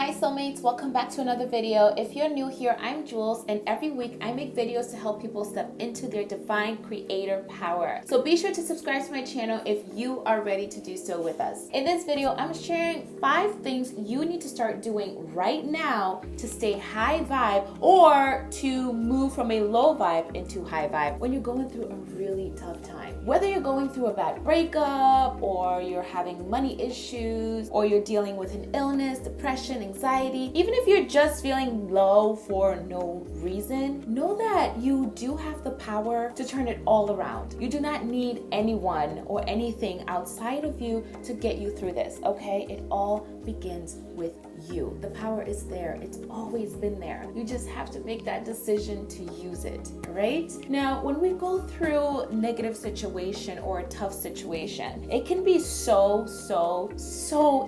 Hi Soulmates, welcome back to another video. If you're new here, I'm Jules, and every week I make videos to help people step into their divine creator power. So be sure to subscribe to my channel if you are ready to do so with us. In this video, I'm sharing 5 things you need to start doing right now to stay high vibe or to move from a low vibe into high vibe when you're going through a really tough time. Whether you're going through a bad breakup, or you're having money issues, or you're dealing with an illness, depression, anxiety, even if you're just feeling low for no reason, know that you do have the power to turn it all around. You do not need anyone or anything outside of you to get you through this, okay? It all begins with you. The power is there. It's always been there. You just have to make that decision to use it, right? Now, when we go through a negative situation or a tough situation, it can be so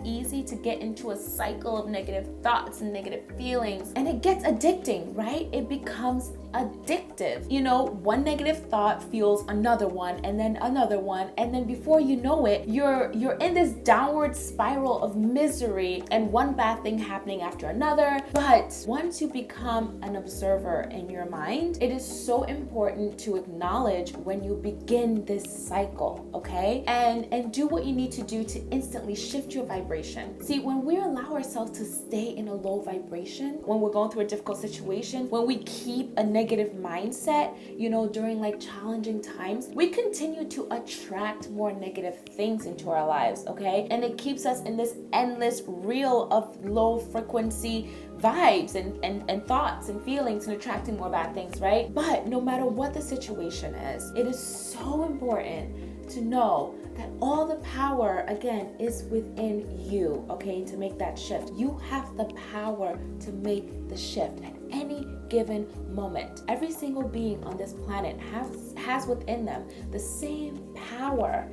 easy to get into a cycle of negative thoughts and negative feelings, and it gets addicting, right? It becomes addictive. You know, one negative thought fuels another one, and then another one, and then before you know it, you're in this downward spiral of misery and one bad thing happening after another. But once you become an observer in your mind, it is so important to acknowledge when you begin this cycle, okay? And do what you need to do to instantly shift your vibration. See, when we allow ourselves to stay in a low vibration, when we're going through a difficult situation, when we keep a negative mindset, you know, during like challenging times, we continue to attract more negative things into our lives, okay? And it keeps us in this endless reel of low frequency vibes and thoughts and feelings and attracting more bad things, right? But no matter what the situation is, it is so important to know that all the power, again, is within you, okay, to make that shift. You have the power to make the shift at any given moment. Every single being on this planet has within them the same power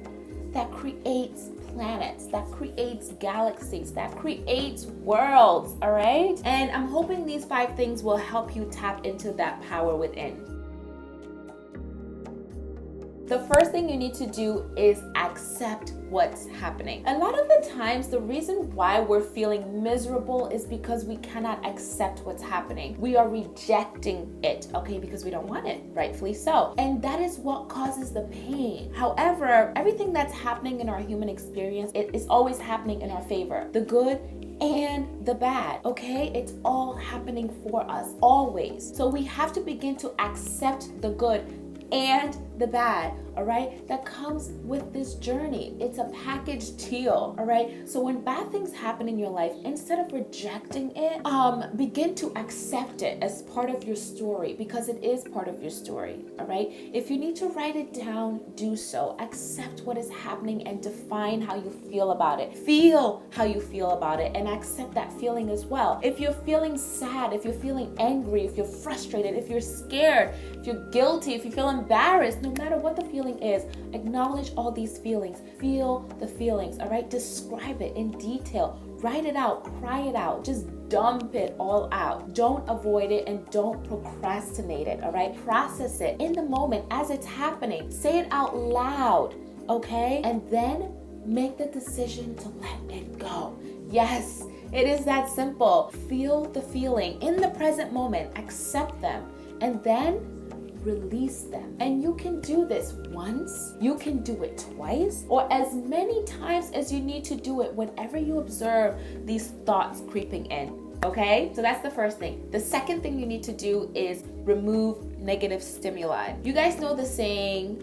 that creates planets, that creates galaxies, that creates worlds, all right? And I'm hoping these 5 things will help you tap into that power within. The first thing you need to do is accept what's happening. A lot of the times, the reason why we're feeling miserable is because we cannot accept what's happening. We are rejecting it, okay, because we don't want it, rightfully so. And that is what causes the pain. However, everything that's happening in our human experience, it is always happening in our favor. The good and the bad, okay? It's all happening for us, always. So we have to begin to accept the good and the bad, all right, that comes with this journey. It's a package deal, all right? So when bad things happen in your life, instead of rejecting it, begin to accept it as part of your story, because it is part of your story, all right? If you need to write it down, do so. Accept what is happening and define how you feel about it. Feel how you feel about it and accept that feeling as well. If you're feeling sad, if you're feeling angry, if you're frustrated, if you're scared, if you're guilty, if you feel embarrassed, no matter what the feeling is, acknowledge all these feelings. Feel the feelings, all right? Describe it in detail. Write it out, cry it out, just dump it all out. Don't avoid it and don't procrastinate it, all right? Process it in the moment as it's happening. Say it out loud, okay? And then make the decision to let it go. Yes, it is that simple. Feel the feeling in the present moment, accept them, and then release them. And you can do this once, you can do it twice, or as many times as you need to do it whenever you observe these thoughts creeping in. Okay, so that's the first thing. The second thing you need to do is remove negative stimuli. You guys know the saying,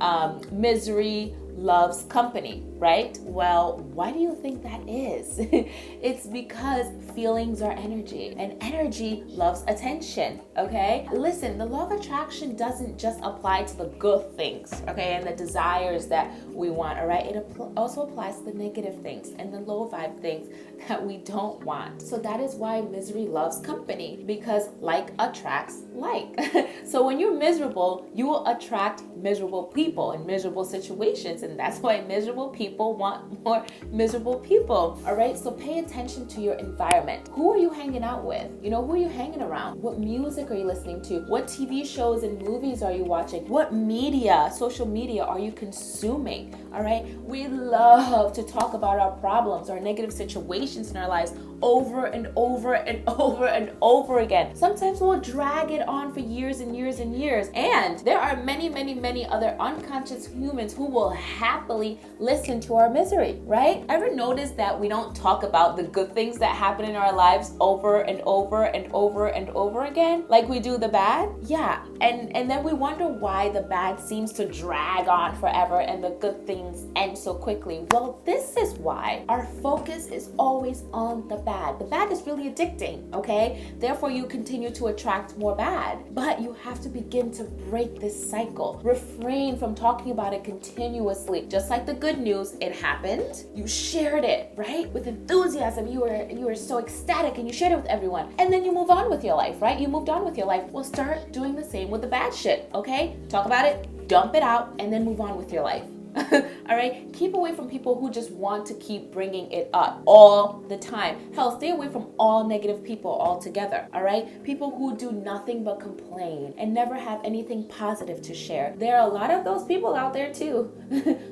misery loves company, right? Well, why do you think that is? It's because feelings are energy, and energy loves attention, okay? Listen, the law of attraction doesn't just apply to the good things, okay, and the desires that we want, all right? It also applies to the negative things and the low vibe things that we don't want. So that is why misery loves company, because like attracts like. So when you're miserable, you will attract miserable people and miserable situations, and that's why miserable people people want more miserable people. All right, so pay attention to your environment. Who are you hanging out with? You know, who are you hanging around? What music are you listening to? What TV shows and movies are you watching? What media, social media are you consuming? All right, we love to talk about our problems, our negative situations in our lives over and over and over and over again. Sometimes we'll drag it on for years and years and years. And there are many, many, many other unconscious humans who will happily listen to our misery, right? Ever notice that we don't talk about the good things that happen in our lives over and over and over and over again, like we do the bad? Yeah, and then we wonder why the bad seems to drag on forever and the good things end so quickly. Well, this is why our focus is always on the bad. The bad is really addicting, okay? Therefore, you continue to attract more bad. But you have to begin to break this cycle. Refrain from talking about it continuously. Just like the good news, it happened. You shared it, right? With enthusiasm. You were so ecstatic and you shared it with everyone. And then you move on with your life, right? You moved on with your life. Well, start doing the same with the bad shit, okay? Talk about it, dump it out, and then move on with your life. All right, keep away from people who just want to keep bringing it up all the time. Hell, stay away from all negative people altogether. All right, people who do nothing but complain and never have anything positive to share. There are a lot of those people out there too.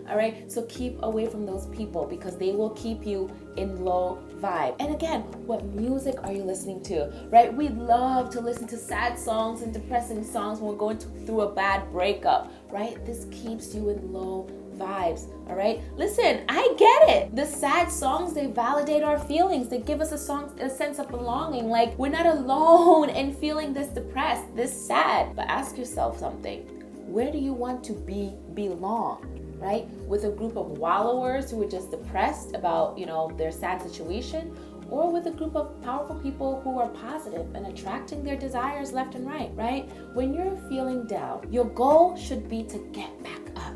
All right, so keep away from those people because they will keep you in low vibe. And again, what music are you listening to? Right, we love to listen to sad songs and depressing songs when we're going through a bad breakup. Right, this keeps you in low vibes. All right, listen, I get it. The sad songs, they validate our feelings. They give us a sense of belonging, like we're not alone in feeling this depressed, this sad. But ask yourself something. Where do you want to belong? Right, with a group of wallowers who are just depressed about, you know, their sad situation, or with a group of powerful people who are positive and attracting their desires left and right, right? When you're feeling down, your goal should be to get back up,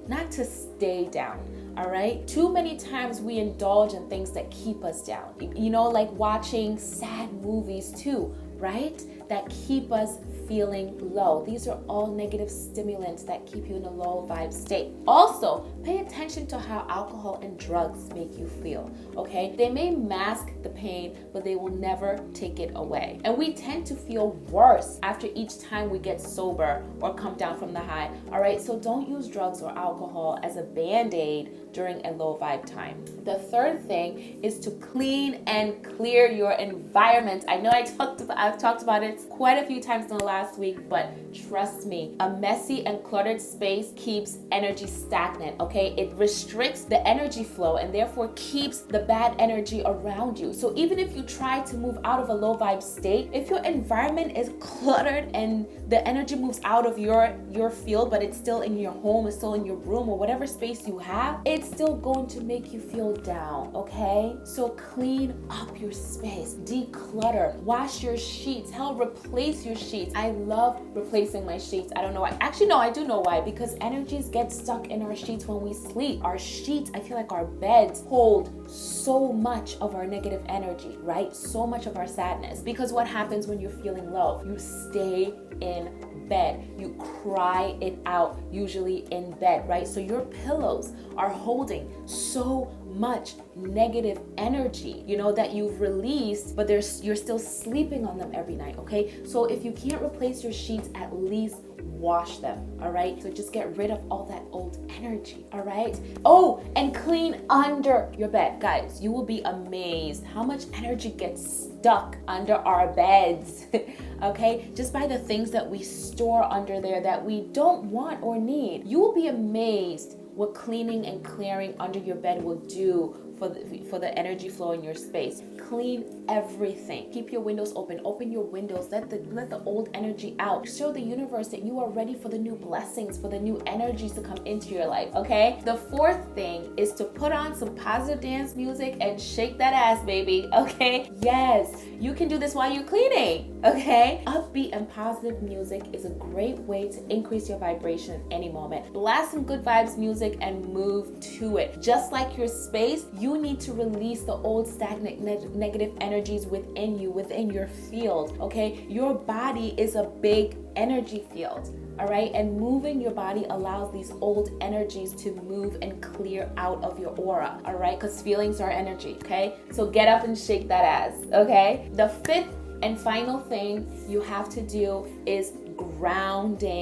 not to stay down, all right? Too many times we indulge in things that keep us down, you know, like watching sad movies too, right? That keep us feeling low. These are all negative stimulants that keep you in a low vibe state. Also, pay attention to how alcohol and drugs make you feel, okay? They may mask the pain, but they will never take it away. And we tend to feel worse after each time we get sober or come down from the high, all right? So don't use drugs or alcohol as a band-aid during a low vibe time. The third thing is to clean and clear your environment. I know I've talked about it quite a few times in the last week, but trust me, a messy and cluttered space keeps energy stagnant, okay? It restricts the energy flow and therefore keeps the bad energy around you. So even if you try to move out of a low vibe state, if your environment is cluttered and the energy moves out of your field, but it's still in your home, it's still in your room or whatever space you have, it's still going to make you feel down, okay? So clean up your space, declutter, wash your sheets, hell, replace your sheets. I love replacing my sheets. I don't know why. Actually, no, I do know why. Because energies get stuck in our sheets when we sleep. Our sheets, I feel like our beds hold so much of our negative energy, right? So much of our sadness. Because what happens when you're feeling low? You stay in bed. You cry it out, usually in bed, right? So your pillows are holding so much negative energy, you know, that you've released, but you're still sleeping on them every night, okay? So if you can't replace your sheets, at least wash them, all right? So just get rid of all that old energy, all right? Oh, and clean under your bed. Guys, you will be amazed how much energy gets stuck under our beds, okay? Just by the things that we store under there that we don't want or need. You will be amazed what cleaning and clearing under your bed will do for the energy flow in your space. Clean everything. Keep your windows open. Open your windows. Let the old energy out. Show the universe that you are ready for the new blessings, for the new energies to come into your life, okay? The fourth thing is to put on some positive dance music and shake that ass, baby, okay? Yes, you can do this while you're cleaning, okay? Upbeat and positive music is a great way to increase your vibration at any moment. Blast some good vibes music music and move to it. Just like your space, you need to release the old stagnant negative energies within you, within your field, okay? Your body is a big energy field. All right, and moving your body allows these old energies to move and clear out of your aura. All right, because feelings are energy. Okay, so get up and shake that ass. Okay, the fifth and final thing you have to do is grounding.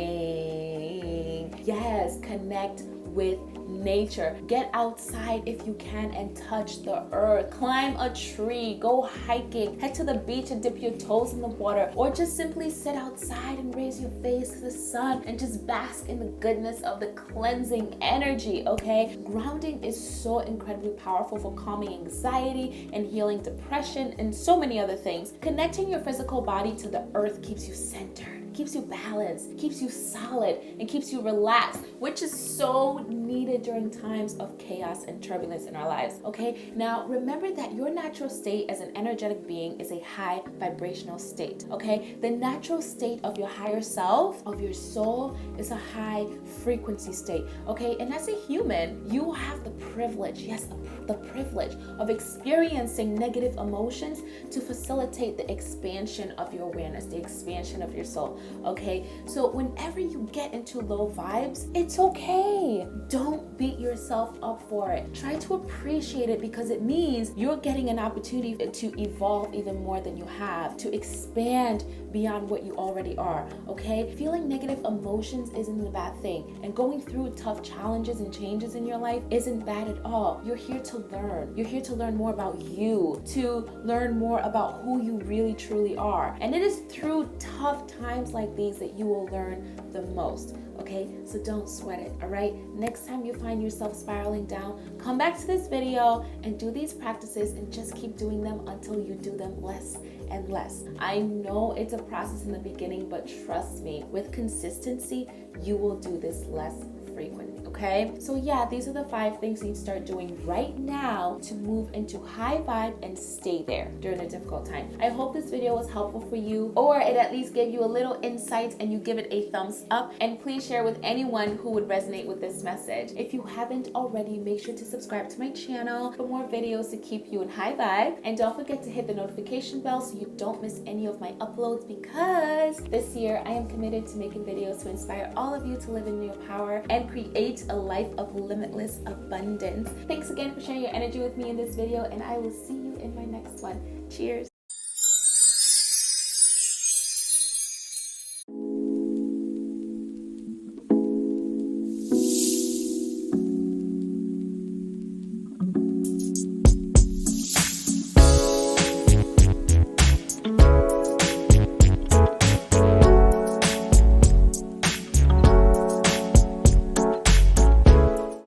Yes, connect with nature. Get outside if you can and touch the earth. Climb a tree, go hiking, head to the beach and dip your toes in the water, or just simply sit outside and raise your face to the sun and just bask in the goodness of the cleansing energy, okay? Grounding is so incredibly powerful for calming anxiety and healing depression and so many other things. Connecting your physical body to the earth keeps you centered, keeps you balanced, keeps you solid, and keeps you relaxed, which is so needed during times of chaos and turbulence in our lives, okay? Now, remember that your natural state as an energetic being is a high vibrational state, okay? The natural state of your higher self, of your soul, is a high frequency state, okay? And as a human, you have the privilege, yes, the privilege of experiencing negative emotions to facilitate the expansion of your awareness, the expansion of your soul. Okay, so whenever you get into low vibes, it's okay. Don't beat yourself up for it. Try to appreciate it because it means you're getting an opportunity to evolve even more than you have, to expand beyond what you already are. Okay, feeling negative emotions isn't a bad thing, and going through tough challenges and changes in your life isn't bad at all. You're here to learn. You're here to learn more about you, to learn more about who you really truly are. And it is through tough times like these that you will learn the most. Okay, so don't sweat it. All right, next time you find yourself spiraling down, come back to this video and do these practices and just keep doing them until you do them less and less. I know it's a process in the beginning, but trust me, with consistency, you will do this less frequently, okay? So yeah, these are the 5 things you need to start doing right now to move into high vibe and stay there during a difficult time. I hope this video was helpful for you, or it at least gave you a little insight and you give it a thumbs up, and please share with anyone who would resonate with this message. If you haven't already, make sure to subscribe to my channel for more videos to keep you in high vibe, and don't forget to hit the notification bell so you don't miss any of my uploads, because this year I am committed to making videos to inspire all of you to live in your power and create a life of limitless abundance. Thanks again for sharing your energy with me in this video, and I will see you in my next one. Cheers.